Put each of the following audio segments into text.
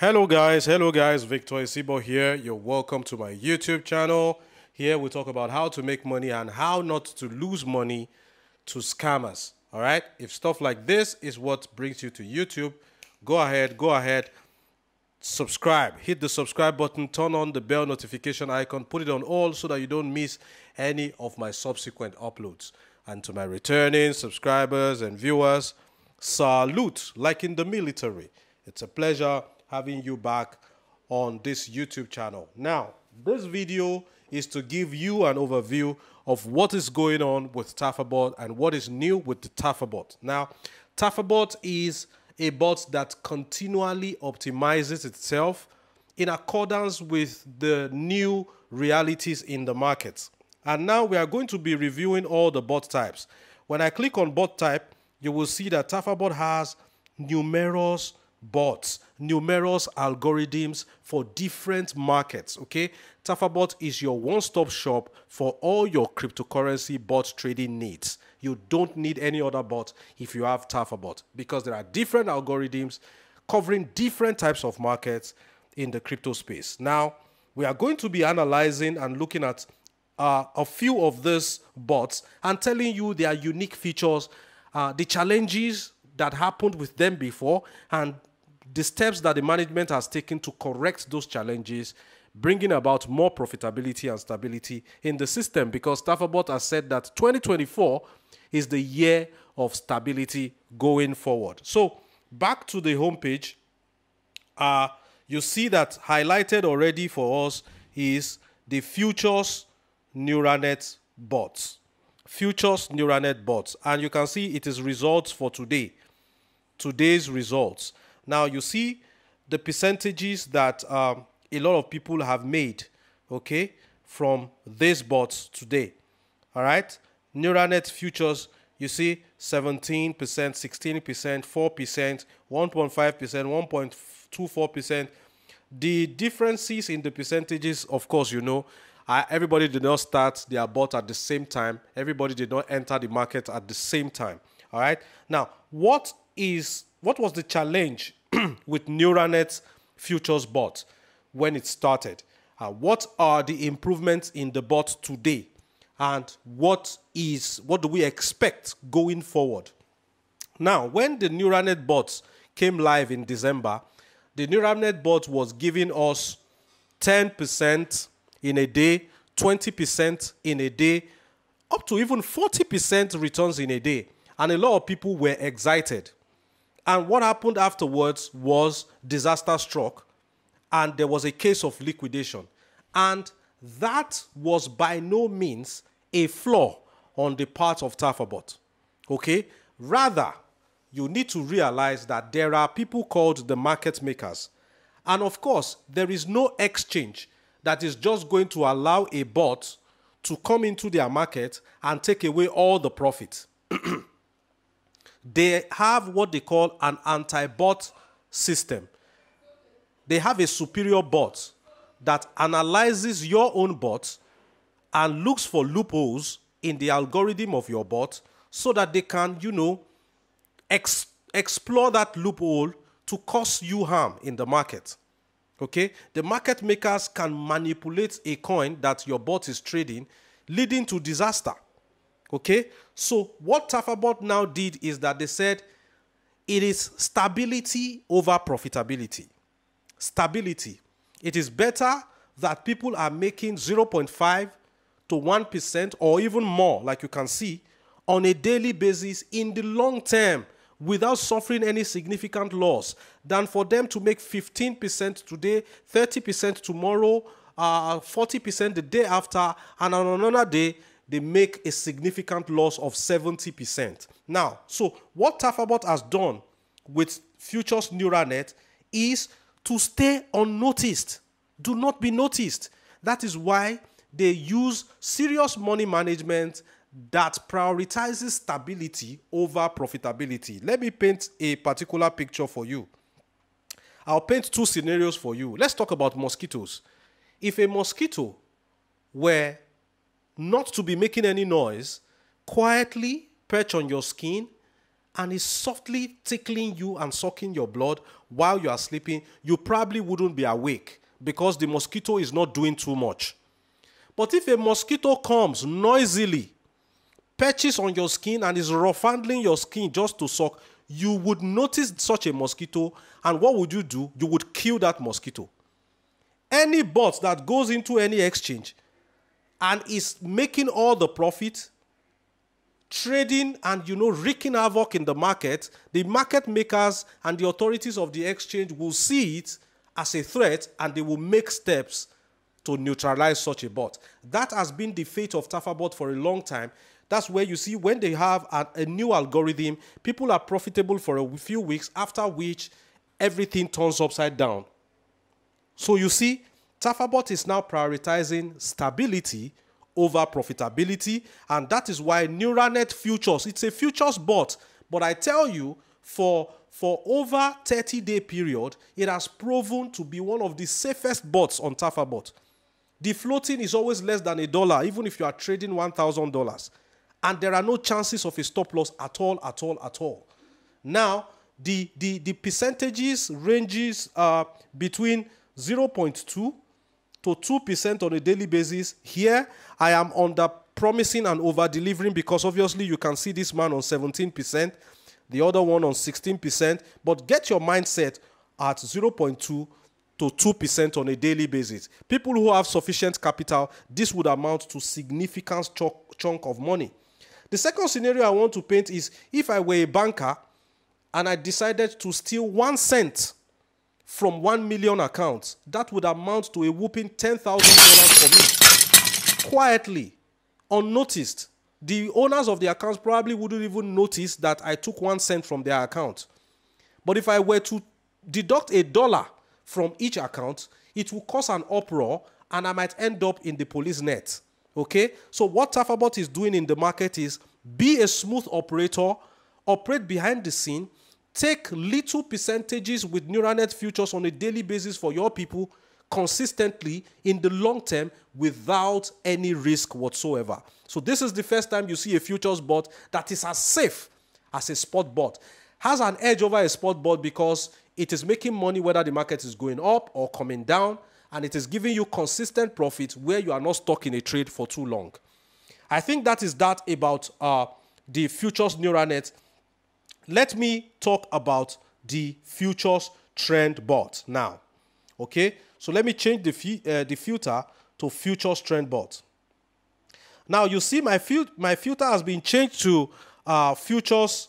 Hello guys, Victor Isibor here. You're welcome to my YouTube channel. Here we talk about how to make money and how not to lose money to scammers. All right? If stuff like this is what brings you to YouTube, go ahead, subscribe. Hit the subscribe button, turn on the bell notification icon, put it on all so that you don't miss any of my subsequent uploads. And to my returning subscribers and viewers, salute, like in the military. It's a pleasure having you back on this YouTube channel. Now, this video is to give you an overview of what is going on with Tafabot and what is new with the Tafabot. Now, Tafabot is a bot that continually optimizes itself in accordance with the new realities in the market. And now we are going to be reviewing all the bot types. When I click on bot type, you will see that Tafabot has numerous bots, numerous algorithms for different markets. Okay, Tafabot is your one-stop shop for all your cryptocurrency bot trading needs. You don't need any other bot if you have Tafabot, because there are different algorithms covering different types of markets in the crypto space. Now, we are going to be analyzing and looking at a few of these bots and telling you their unique features, the challenges that happened with them before, and the steps that the management has taken to correct those challenges, bringing about more profitability and stability in the system, because Tafabot has said that 2024 is the year of stability going forward. So back to the homepage, you see that highlighted already for us is the futures neural net bots. Futures neural net bots. And you can see it is results for today. Today's results. Now you see the percentages that a lot of people have made, okay, from these bots today. All right, neural net futures, you see 17%, 16%, 4%, 1.5%, 1.24%. The differences in the percentages, of course, you know, everybody did not start their bot at the same time. Everybody did not enter the market at the same time. All right. Now, what was the challenge with neural net futures bot when it started? What are the improvements in the bot today? And what do we expect going forward? Now, when the neural net bots came live in December, the neural net bot was giving us 10% in a day, 20% in a day, up to even 40% returns in a day. And a lot of people were excited. And what happened afterwards was disaster struck, and there was a case of liquidation. And that was by no means a flaw on the part of Tafabot. Okay? Rather, you need to realize that there are people called the market makers. And of course, there is no exchange that is just going to allow a bot to come into their market and take away all the profit. They have what they call an anti-bot system. They have a superior bot that analyzes your own bot and looks for loopholes in the algorithm of your bot so that they can, you know, explore that loophole to cause you harm in the market. Okay? The market makers can manipulate a coin that your bot is trading, leading to disaster. Okay, so what Tafabot now did is that they said it is stability over profitability. Stability. It is better that people are making 0.5 to 1% or even more, like you can see, on a daily basis in the long term without suffering any significant loss, than for them to make 15% today, 30% tomorrow, 40% the day after, and on another day, they make a significant loss of 70%. Now, so what Tafabot has done with futures neural net is to stay unnoticed. Do not be noticed. That is why they use serious money management that prioritizes stability over profitability. Let me paint a particular picture for you. I'll paint two scenarios for you. Let's talk about mosquitoes. If a mosquito were not to be making any noise, quietly perch on your skin and is softly tickling you and sucking your blood while you are sleeping, you probably wouldn't be awake because the mosquito is not doing too much. But if a mosquito comes noisily, perches on your skin and is rough handling your skin just to suck, you would notice such a mosquito, and what would you do? You would kill that mosquito. Any bot that goes into any exchange and is making all the profit, trading and, wreaking havoc in the market market makers and the authorities of the exchange will see it as a threat, and they will make steps to neutralize such a bot. That has been the fate of Tafabot for a long time. That's where you see when they have a new algorithm, people are profitable for a few weeks, after which everything turns upside down. So you see, Tafabot is now prioritizing stability over profitability, and that is why Neuranet Futures, it's a futures bot, but I tell you, for over 30-day period, it has proven to be one of the safest bots on Tafabot. The floating is always less than $1, even if you are trading $1,000. And there are no chances of a stop loss at all. Now, the percentages ranges between 0.2 to 2% on a daily basis. Here, I am under promising and over delivering, because obviously you can see this man on 17%, the other one on 16%, but get your mindset at 0.2 to 2% on a daily basis. People who have sufficient capital, this would amount to significant chunk of money. The second scenario I want to paint is if I were a banker and I decided to steal 1 cent from 1 million accounts, that would amount to a whooping $10,000 for me. Quietly, unnoticed. The owners of the accounts probably wouldn't even notice that I took 1 cent from their account. But if I were to deduct $1 from each account, it will cause an uproar and I might end up in the police net. Okay? So what Tafabot is doing in the market is be a smooth operator, operate behind the scene, take little percentages with Neuranet Futures on a daily basis for your people consistently in the long term without any risk whatsoever. So this is the first time you see a futures bot that is as safe as a spot bot. Has an edge over a spot bot because it is making money whether the market is going up or coming down, and it is giving you consistent profit where you are not stuck in a trade for too long. I think that is that about the futures Neuranet. Let me talk about the futures trend bot now. Okay, so let me change the filter to futures trend bot. Now you see my filter has been changed to futures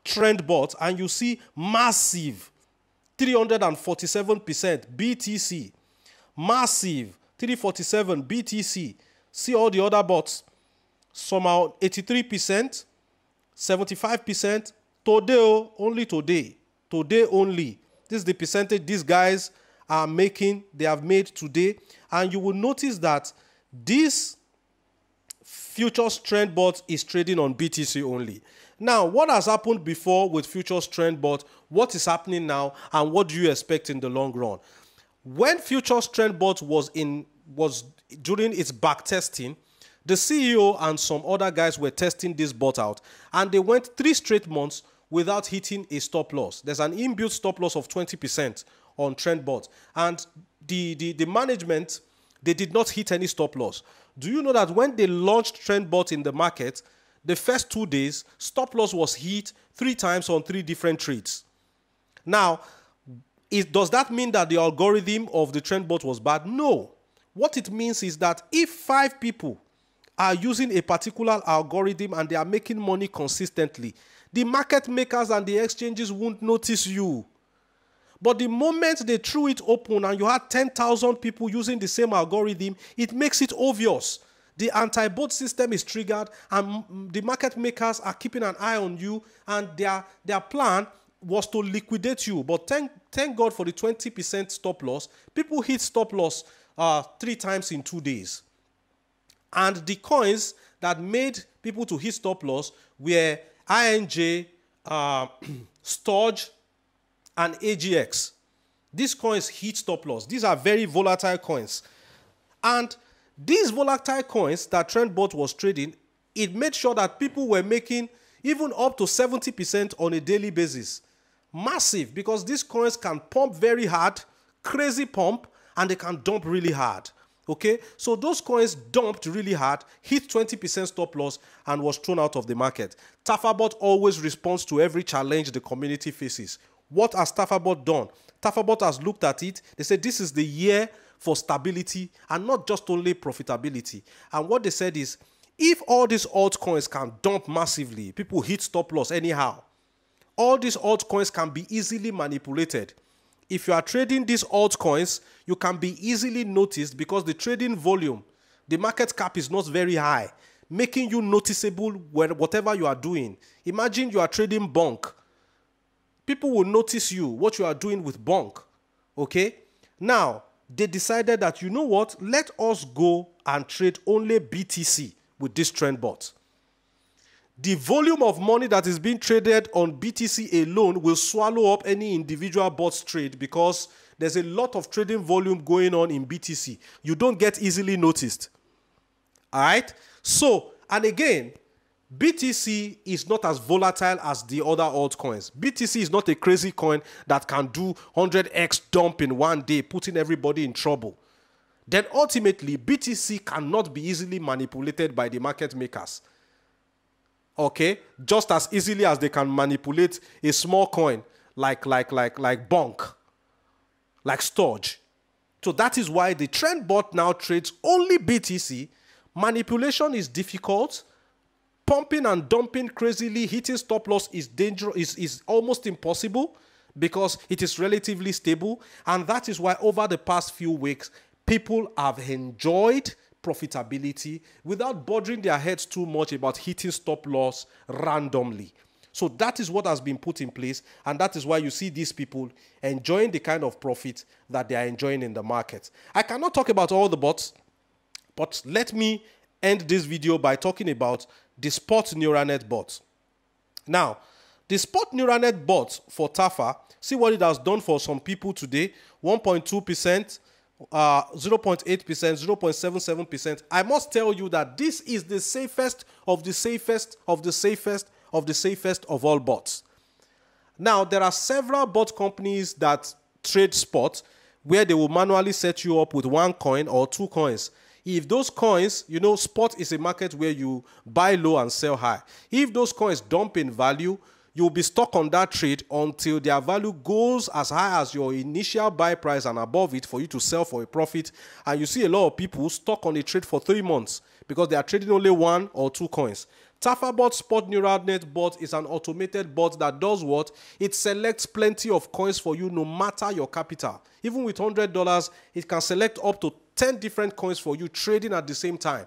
trend bot, and you see massive 347% BTC, massive 347 BTC. See all the other bots, somehow 83%, 75%. Today, only today only. This is the percentage these guys are making, they have made today. And you will notice that this futures trend bot is trading on BTC only. Now, what has happened before with futures trend bot? What is happening now, and what do you expect in the long run? When futures trend bot was during its back testing, the CEO and some other guys were testing this bot out, and they went 3 straight months without hitting a stop loss. There's an inbuilt stop loss of 20% on trend bot, and the management, they did not hit any stop loss. Do you know that when they launched trend bot in the market, the first 2 days, stop loss was hit 3 times on 3 different trades? Now, does that mean that the algorithm of the trend bot was bad? No. What it means is that if 5 people are using a particular algorithm and they are making money consistently, the market makers and the exchanges won't notice you. But the moment they threw it open and you had 10,000 people using the same algorithm, it makes it obvious. The anti-bot system is triggered, and the market makers are keeping an eye on you, and their plan was to liquidate you. But thank God for the 20% stop loss. People hit stop loss 3 times in 2 days. And the coins that made people to hit stop loss were INJ, Storge, and AGX. These coins hit stop loss. These are very volatile coins. And these volatile coins that TrendBot was trading, it made sure that people were making even up to 70% on a daily basis. Massive, because these coins can pump very hard, crazy pump, and they can dump really hard. Okay, so those coins dumped really hard, hit 20% stop loss, and was thrown out of the market. Tafabot always responds to every challenge the community faces. What has Tafabot done? Tafabot has looked at it. They said this is the year for stability and not just only profitability. And what they said is, if all these altcoins can dump massively, people hit stop loss anyhow, all these altcoins can be easily manipulated. If you are trading these altcoins, you can be easily noticed because the trading volume, the market cap is not very high, making you noticeable whatever you are doing. Imagine you are trading bonk. People will notice you, what you are doing with bonk. Okay? Now, they decided that, you know what, let us go and trade only BTC with this trend bot. The volume of money that is being traded on BTC alone will swallow up any individual bot's trade because there's a lot of trading volume going on in BTC. You don't get easily noticed. All right? So, and again, BTC is not as volatile as the other altcoins. BTC is not a crazy coin that can do 100x dump in one day, putting everybody in trouble. Then ultimately, BTC cannot be easily manipulated by the market makers. Okay, just as easily as they can manipulate a small coin like bonk, like Storge. So that is why the trend bot now trades only BTC. Manipulation is difficult. Pumping and dumping crazily, hitting stop loss is dangerous, is almost impossible because it is relatively stable. And that is why over the past few weeks, people have enjoyed profitability without bothering their heads too much about hitting stop loss randomly. So that is what has been put in place, and that is why you see these people enjoying the kind of profit that they are enjoying in the market. I cannot talk about all the bots, but let me end this video by talking about the spot neural net bot. Now, the spot neural net bot for Tafa, see what it has done for some people today, 1.2%, 0.8%, 0.77%. I must tell you that this is the safest of the safest of the safest of the safest of all bots. Now, there are several bot companies that trade spot where they will manually set you up with one coin or two coins. If those coins, you know, spot is a market where you buy low and sell high. If those coins dump in value, you'll be stuck on that trade until their value goes as high as your initial buy price and above it for you to sell for a profit. And you see a lot of people stuck on a trade for 3 months because they are trading only one or two coins. Tafabot Spot Neural Net Bot is an automated bot that does what? It selects plenty of coins for you no matter your capital. Even with $100, it can select up to 10 different coins for you trading at the same time.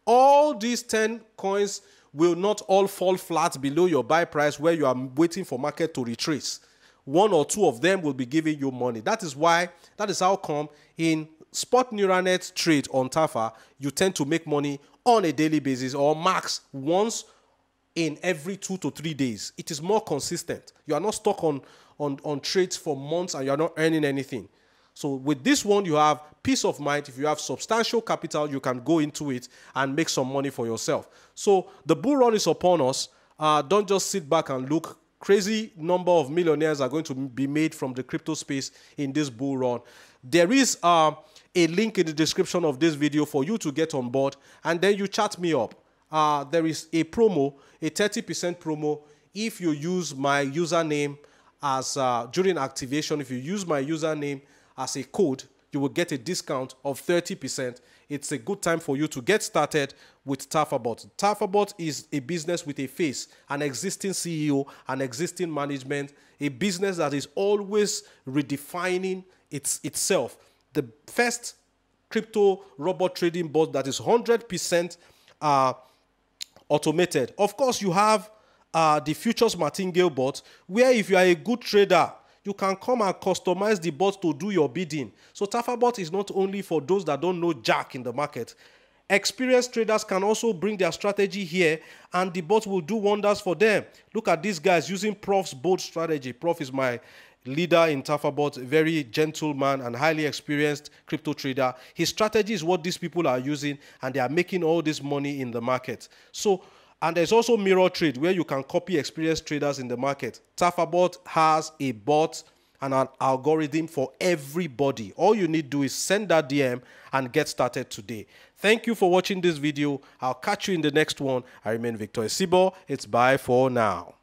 All these 10 coins will not all fall flat below your buy price where you are waiting for market to retrace. One or two of them will be giving you money. That is how come in spot neural net trade on Tafa, you tend to make money on a daily basis or max once in every 2 to 3 days. It is more consistent. You are not stuck on trades for months and you are not earning anything. So with this one, you have peace of mind. If you have substantial capital, you can go into it and make some money for yourself. So the bull run is upon us. Don't just sit back and look. Crazy number of millionaires are going to be made from the crypto space in this bull run. There is a link in the description of this video for you to get on board, and then you chat me up. There is a promo, a 30% promo. If you use my username as during activation, if you use my username as a code, you will get a discount of 30%. It's a good time for you to get started with Tafabot. Tafabot is a business with a face, an existing CEO, an existing management, a business that is always redefining itself. The first crypto robot trading bot that is 100% automated. Of course, you have the futures martingale bot, where if you are a good trader, you can come and customize the bot to do your bidding. So Tafabot is not only for those that don't know jack in the market. Experienced traders can also bring their strategy here and the bot will do wonders for them. Look at these guys using Prof's bold strategy. Prof is my leader in Tafabot, a very gentle man and highly experienced crypto trader. His strategy is what these people are using and they are making all this money in the market. So And there's also mirror trade where you can copy experienced traders in the market. Tafabot has a bot and an algorithm for everybody. All you need to do is send that DM and get started today. Thank you for watching this video. I'll catch you in the next one. I remain Victor Isibor. It's bye for now.